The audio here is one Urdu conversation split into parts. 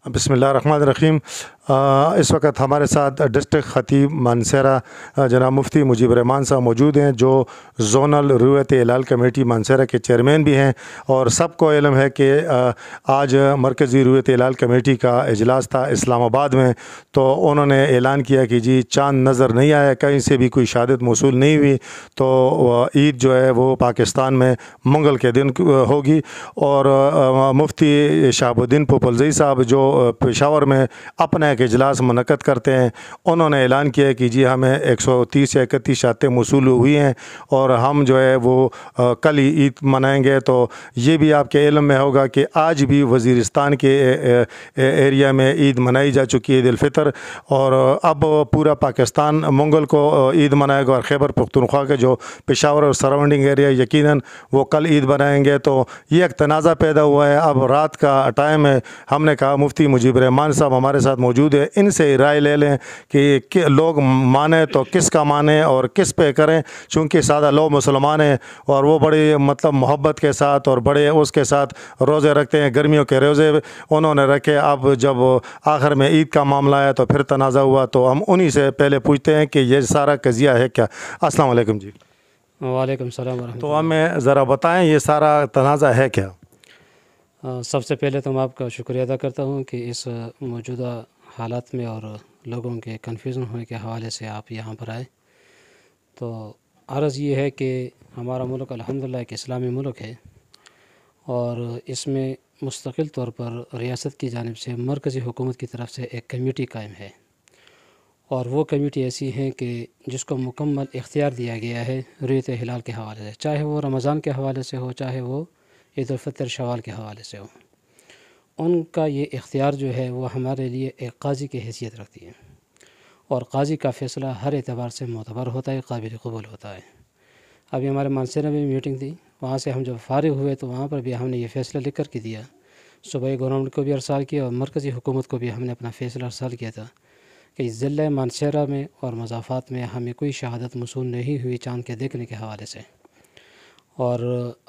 بسم اللہ الرحمن الرحیم۔ اس وقت ہمارے ساتھ ڈسٹرکٹ خطیب مانسہرہ جناب مفتی مجیب الرحمان صاحب موجود ہیں، جو زونل رویت ہلال کمیٹی مانسہرہ کے چیئرمین بھی ہیں، اور سب کو علم ہے کہ آج مرکزی رویت ہلال کمیٹی کا اجلاس تھا اسلام آباد میں، تو انہوں نے اعلان کیا کہ جی چاند نظر نہیں آیا، کہیں سے بھی کوئی شہادت موصول نہیں ہوئی، تو عید جو ہے وہ پاکستان میں منگل کے دن ہوگی۔ اور مفتی شہاب الدین پوپلزئی صاحب جو پشاور میں اپنا ایک اجلاس منعقد کرتے ہیں، انہوں نے اعلان کیا کہ جی ہمیں 130 یا 31 شہادتیں موصول ہوئی ہیں، اور ہم جو ہے وہ کل ہی عید منائیں گے۔ تو یہ بھی آپ کے علم میں ہوگا کہ آج بھی وزیرستان کے ایریا میں عید منائی جا چکی ہے، عید الفطر، اور اب پورا پاکستان منگل کو عید منائے گا، اور خیبر پختونخوا کے جو پشاور اور سراؤنڈنگ ایریا یقیناً وہ کل عید منائیں گے۔ تو یہ ایک تنازع پیدا ہوا ہے۔ اب رات کا ٹائم ہے، ہم نے کہا مفتی مجیب الرحمان صاحب ہمارے ساتھ موجود ہے، ان سے رائے لے لیں کہ لوگ مانیں تو کس کا مانیں اور کس پہ کریں، چونکہ سادہ لوگ مسلمان ہیں اور وہ بڑی محبت کے ساتھ اور بڑے اس کے ساتھ روزے رکھتے ہیں، گرمیوں کے روزے انہوں نے رکھے۔ اب جب آخر میں عید کا معاملہ آیا تو پھر تنازع ہوا، تو ہم انہی سے پہلے پوچھتے ہیں کہ یہ سارا قضیہ ہے کیا۔ السلام علیکم جی۔ وعلیکم السلام ورحمۃ اللہ۔ تو ہمیں ذرا بتائیں یہ سارا تنازع ہے کیا؟ سب سے پہلے تو میں آپ کا شکریہ ادا کرتا ہوں کہ اس موجودہ حالات میں اور لوگوں کے کنفیوژن ہونے کے حوالے سے آپ یہاں پر آئے۔ تو عرض یہ ہے کہ ہمارا ملک الحمدللہ ایک اسلامی ملک ہے، اور اس میں مستقل طور پر ریاست کی جانب سے مرکزی حکومت کی طرف سے ایک کمیٹی قائم ہے، اور وہ کمیٹی ایسی ہے کہ جس کو مکمل اختیار دیا گیا ہے رویت ہلال کے حوالے سے، چاہے وہ رمضان کے حوالے سے ہو، چاہے وہ عید الفطر شوال کے حوالے سے ہو۔ ان کا یہ اختیار جو ہے وہ ہمارے لیے ایک قاضی کی حیثیت رکھتی ہے، اور قاضی کا فیصلہ ہر اعتبار سے معتبر ہوتا ہے، قابل قبول ہوتا ہے۔ ابھی ہمارے مانسہرہ میں میٹنگ تھی، وہاں سے ہم جب فارغ ہوئے تو وہاں پر بھی ہم نے یہ فیصلہ لکھ کر کے دیا، صوبائی گورنمنٹ کو بھی ارسال کیا اور مرکزی حکومت کو بھی ہم نے اپنا فیصلہ ارسال کیا تھا کہ ضلع مانسہرہ میں اور مضافات میں ہمیں کوئی شہادت موصول نہیں ہوئی چاند کے دیکھنے کے حوالے سے، اور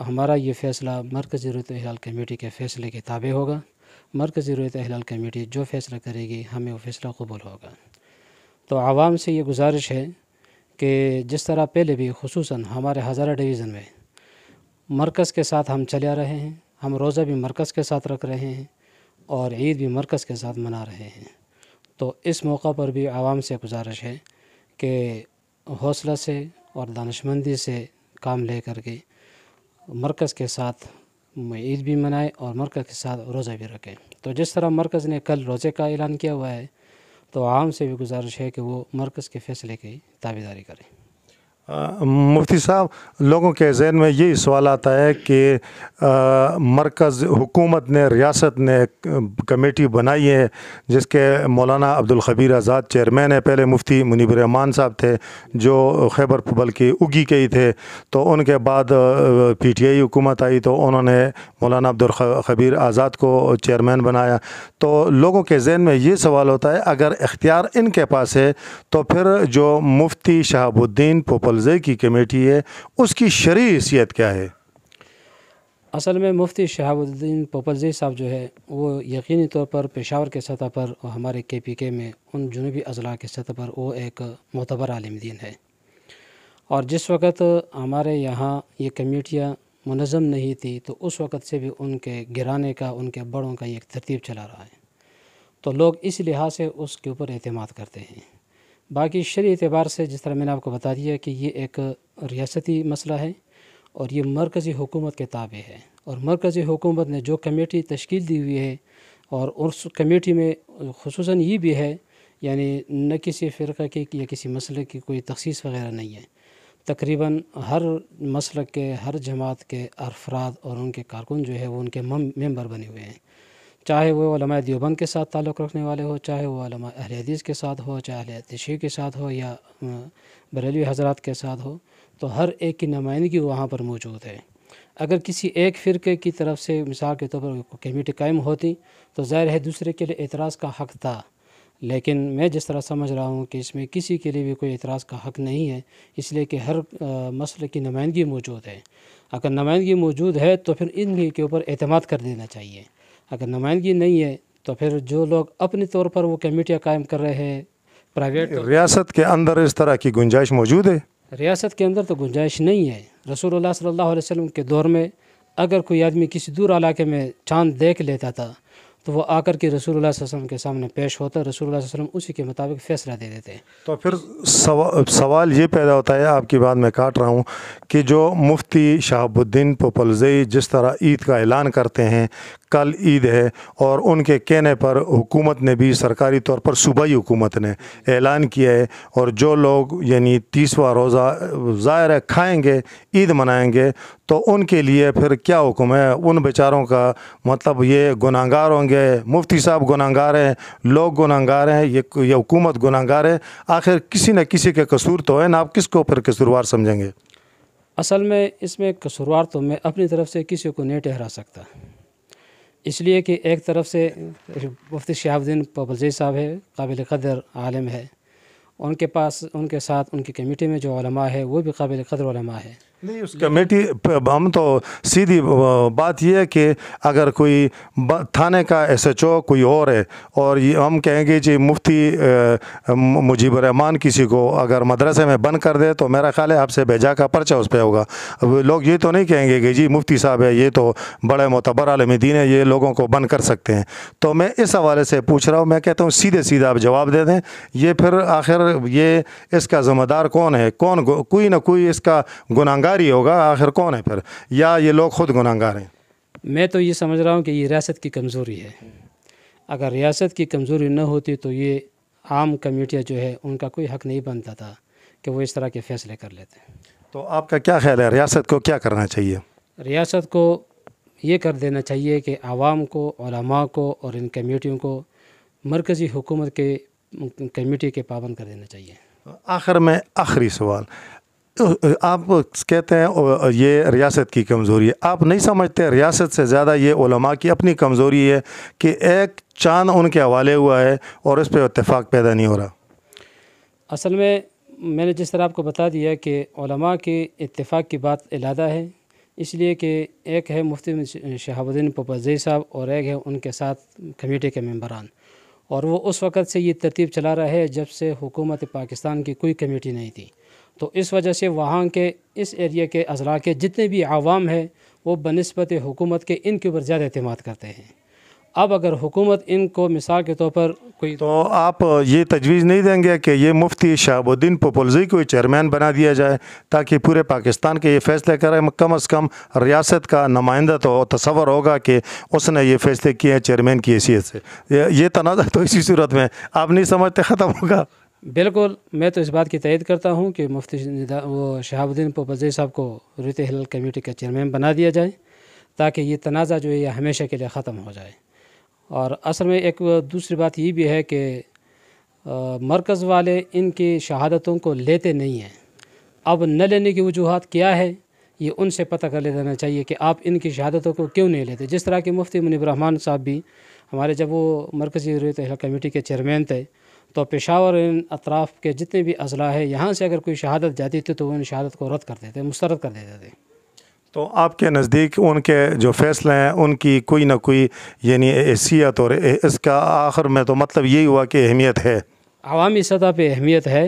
ہمارا یہ فیصلہ مرکزی رویت ہلال کمیٹی کے فیصلے کے تابع ہوگا۔ مرکزی رویت ہلال کمیٹی جو فیصلہ کرے گی ہمیں وہ فیصلہ قبول ہوگا۔ تو عوام سے یہ گزارش ہے کہ جس طرح پہلے بھی خصوصاً ہمارے ہزارہ ڈویژن میں مرکز کے ساتھ ہم چلے آ رہے ہیں، ہم روزہ بھی مرکز کے ساتھ رکھ رہے ہیں اور عید بھی مرکز کے ساتھ منا رہے ہیں، تو اس موقع پر بھی عوام سے گزارش ہے کہ حوصلہ سے اور دانشمندی سے کام لے کر کے مرکز کے ساتھ عید بھی منائے اور مرکز کے ساتھ روزہ بھی رکھیں۔ تو جس طرح مرکز نے کل روزے کا اعلان کیا ہوا ہے، تو عام سے بھی گزارش ہے کہ وہ مرکز کے فیصلے کی تابعداری کریں۔ مفتی صاحب، لوگوں کے ذہن میں یہی سوال آتا ہے کہ مرکز حکومت نے، ریاست نے کمیٹی بنائی ہے جس کے مولانا عبدالخبیر آزاد چیئرمین ہے، پہلے مفتی منیب الرحمان صاحب تھے جو خیبر بلکہ اگی کے ہی تھے، تو ان کے بعد پی ٹی آئی حکومت آئی تو انہوں نے مولانا عبدالخبیر آزاد کو چیئرمین بنایا۔ تو لوگوں کے ذہن میں یہ سوال ہوتا ہے اگر اختیار ان کے پاس ہے تو پھر جو مفتی شہاب الدین پوپلزئی کی کمیٹی ہے اس کی شرعی حیثیت کیا ہے؟ اصل میں مفتی شہاب الدین پوپلزئی صاحب جو ہے وہ یقینی طور پر پشاور کے سطح پر اور ہمارے کے پی کے میں ان جنوبی اضلاع کے سطح پر وہ ایک معتبر عالم دین ہے، اور جس وقت ہمارے یہاں یہ کمیٹیاں منظم نہیں تھی تو اس وقت سے بھی ان کے گرانے کا، ان کے بڑوں کا ایک ترتیب چلا رہا ہے، تو لوگ اس لحاظ سے اس کے اوپر اعتماد کرتے ہیں۔ باقی شرعی اعتبار سے جس طرح میں نے آپ کو بتا دیا کہ یہ ایک ریاستی مسئلہ ہے اور یہ مرکزی حکومت کے تابع ہے، اور مرکزی حکومت نے جو کمیٹی تشکیل دی ہوئی ہے، اور اس کمیٹی میں خصوصاً یہ بھی ہے یعنی نہ کسی فرقہ کی یا کسی مسئلے کی کوئی تخصیص وغیرہ نہیں ہے، تقریباً ہر مسلک کے، ہر جماعت کے افراد اور ان کے کارکن جو ہے وہ ان کے ممبر بنے ہوئے ہیں، چاہے وہ علماء دیوبند کے ساتھ تعلق رکھنے والے ہو، چاہے وہ علماء اہل حدیث کے ساتھ ہو، چاہے اہل تشیع کے ساتھ ہو یا بریلوی حضرات کے ساتھ ہو، تو ہر ایک کی نمائندگی وہاں پر موجود ہے۔ اگر کسی ایک فرقے کی طرف سے مثال کے طور پر کمیٹی قائم ہوتی تو ظاہر ہے دوسرے کے لیے اعتراض کا حق تھا، لیکن میں جس طرح سمجھ رہا ہوں کہ اس میں کسی کے لیے بھی کوئی اعتراض کا حق نہیں ہے، اس لیے کہ ہر مسئلے کی نمائندگی موجود ہے۔ اگر نمائندگی موجود ہے تو پھر ان کے اوپر اعتماد کر دینا چاہیے، اگر نمائندگی نہیں ہے تو پھر جو لوگ اپنے طور پر وہ کمیٹیاں قائم کر رہے ہیں پرائیویٹ، ریاست کے اندر اس طرح کی گنجائش موجود ہے؟ ریاست کے اندر تو گنجائش نہیں ہے۔ رسول اللہ صلی اللہ علیہ وسلم کے دور میں اگر کوئی آدمی کسی دور علاقے میں چاند دیکھ لیتا تھا تو وہ آ کر کے رسول اللہ صلی اللہ علیہ وسلم کے سامنے پیش ہوتا، رسول اللہ صلی اللہ علیہ وسلم اسی کے مطابق فیصلہ دے دیتے۔ تو پھر سوال یہ پیدا ہوتا ہے، آپ کی بات میں کاٹ رہا ہوں، کہ جو مفتی شہاب الدین پوپلزئی جس طرح عید کا اعلان کرتے ہیں، کل عید ہے، اور ان کے کہنے پر حکومت نے بھی سرکاری طور پر صوبائی حکومت نے اعلان کیا ہے، اور جو لوگ یعنی 30واں روزہ ظاہر ہے کھائیں گے، عید منائیں گے، تو ان کے لیے پھر کیا حکم ہے؟ ان بیچاروں کا مطلب یہ گناہگار ہوں گے، مفتی صاحب گناہگار ہیں، لوگ گناہگار ہیں، یہ حکومت گناہگار ہے، آخر کسی نہ کسی کے قصور تو ہے نا، آپ کس کو پھر قصوروار سمجھیں گے؟ اصل میں اس میں قصوروار تو میں اپنی طرف سے کسی کو نہیں ٹھہرا سکتا، اس لیے کہ ایک طرف سے مفتی شہاب الدین پوپلزئی صاحب ہے، قابل قدر عالم ہے، ان کے پاس ان کے ساتھ ان کی کمیٹی میں جو علماء ہے وہ بھی قابل قدر علماء ہے۔ نہیں، اس کمیٹی ہم تو سیدھی بات یہ ہے کہ اگر کوئی تھانے کا ایس ایچ او کوئی اور ہے، اور ہم کہیں گے جی مفتی مجیب الرحمان کسی کو اگر مدرسے میں بند کر دے تو میرا خیال ہے آپ سے بھیجا کا پرچہ اس پہ ہوگا۔ لوگ یہ تو نہیں کہیں گے کہ جی مفتی صاحب ہے، یہ تو بڑے معتبر عالم دین ہے، یہ لوگوں کو بند کر سکتے ہیں۔ تو میں اس حوالے سے پوچھ رہا ہوں، میں کہتا ہوں سیدھے آپ جواب دے دیں، یہ پھر آخر یہ اس کا ذمہ دار کون ہے؟ کوئی نہ کوئی اس کا گناہگار ہی ہوگا، آخر کون ہے پھر، یا یہ لوگ خود گناہگار ہیں؟ میں تو یہ سمجھ رہا ہوں کہ یہ ریاست کی کمزوری ہے۔ اگر ریاست کی کمزوری نہ ہوتی تو یہ عام کمیٹیاں جو ہے ان کا کوئی حق نہیں بنتا تھا کہ وہ اس طرح کے فیصلے کر لیتے۔ تو آپ کا کیا خیال ہے، ریاست کو کیا کرنا چاہیے؟ ریاست کو یہ کر دینا چاہیے کہ عوام کو، علماء کو اور ان کمیٹیوں کو مرکزی حکومت کے کمیٹی کے پابند کر دینا چاہیے۔ آخر میں آخری سوال، آپ کہتے ہیں یہ ریاست کی کمزوری ہے، آپ نہیں سمجھتے ریاست سے زیادہ یہ علماء کی اپنی کمزوری ہے کہ ایک چاند ان کے حوالے ہوا ہے اور اس پہ اتفاق پیدا نہیں ہو رہا؟ اصل میں نے جس طرح آپ کو بتا دیا کہ علماء کے اتفاق کی بات علیحدہ ہے، اس لیے کہ ایک ہے مفتی شہاب الدین پوپلزئی صاحب اور ایک ہے ان کے ساتھ کمیٹی کے ممبران، اور وہ اس وقت سے یہ ترتیب چلا رہا ہے جب سے حکومت پاکستان کی کوئی کمیٹی نہیں تھی۔ تو اس وجہ سے وہاں کے اس ایریا کے اضلاع کے جتنے بھی عوام ہیں وہ بنسبت حکومت کے ان کے اوپر زیادہ اعتماد کرتے ہیں۔ اب اگر حکومت ان کو مثال کے طور پر کوئی، تو آپ یہ تجویز نہیں دیں گے کہ یہ مفتی شہاب الدین پوپلزئی کو چیئرمین بنا دیا جائے تاکہ پورے پاکستان کے یہ فیصلے کریں؟ کم از کم ریاست کا نمائندہ تو تصور ہوگا کہ اس نے یہ فیصلے کیے ہیں چیئرمین کی حیثیت سے۔ یہ تنازع تو اسی صورت میں آپ نہیں سمجھتے ختم ہوگا؟ بالکل، میں تو اس بات کی تائید کرتا ہوں کہ مفتی شہاب الدین پوپلزئی صاحب کو حریت ہلال کمیٹی کا چیئرمین بنا دیا جائے تاکہ یہ تنازع جو ہے یہ ہمیشہ کے لیے ختم ہو جائے۔ اور اصل میں ایک دوسری بات یہ بھی ہے کہ مرکز والے ان کی شہادتوں کو لیتے نہیں ہیں۔ اب نہ لینے کی وجوہات کیا ہے یہ ان سے پتہ کر لینا چاہیے کہ آپ ان کی شہادتوں کو کیوں نہیں لیتے۔ جس طرح کہ مفتی منیب الرحمان صاحب بھی ہمارے جب وہ مرکزی حریت ہلال کمیٹی کے چیئرمین تھے تو پشاور ان اطراف کے جتنے بھی اضلاع ہیں یہاں سے اگر کوئی شہادت جاتی تھی تو وہ ان شہادت کو رد کر دیتے، مسترد کر دیتے تھے۔ تو آپ کے نزدیک ان کے جو فیصلے ہیں ان کی کوئی نہ کوئی یعنی حیثیت، اور اس کا آخر میں تو مطلب یہی ہوا کہ اہمیت ہے، عوامی سطح پہ اہمیت ہے،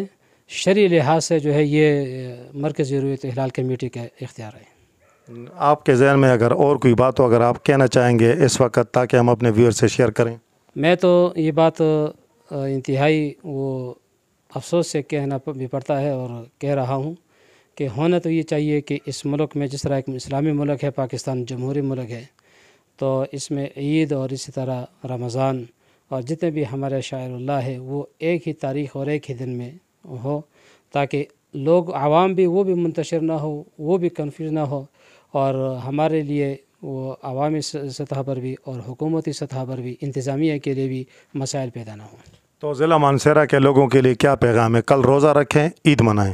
شرعی لحاظ سے جو ہے یہ مرکزی حریت ہلال کمیٹی کا اختیار ہے۔ آپ کے ذہن میں اگر اور کوئی بات ہو اگر آپ کہنا چاہیں گے اس وقت تاکہ ہم اپنے ویور سے شیئر کریں؟ میں تو یہ بات انتہائی وہ افسوس سے کہنا بھی پڑتا ہے اور کہہ رہا ہوں کہ ہونا تو یہ چاہیے کہ اس ملک میں جس طرح ایک اسلامی ملک ہے، پاکستان جمہوری ملک ہے، تو اس میں عید اور اسی طرح رمضان اور جتنے بھی ہمارے شاعر اللہ ہے وہ ایک ہی تاریخ اور ایک ہی دن میں ہو تاکہ لوگ عوام بھی وہ بھی منتشر نہ ہو، وہ بھی کنفیوز نہ ہو، اور ہمارے لیے وہ عوامی سطح پر بھی اور حکومتی سطح پر بھی انتظامیہ کے لیے بھی مسائل پیدا نہ ہوں۔ تو ضلع مانسہرہ کے لوگوں کے لیے کیا پیغام ہے؟ کل روزہ رکھیں، عید منائیں۔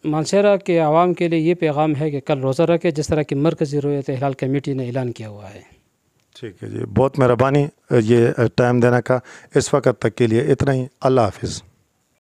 مانسہرہ کے عوام کے لیے یہ پیغام ہے کہ کل روزہ رکھیں جس طرح کہ مرکزی حریت ہلال کمیٹی نے اعلان کیا ہوا ہے۔ ٹھیک ہے جی، بہت مہربانی یہ ٹائم دینے کا۔ اس وقت تک کے لیے اتنا ہی، اللہ حافظ۔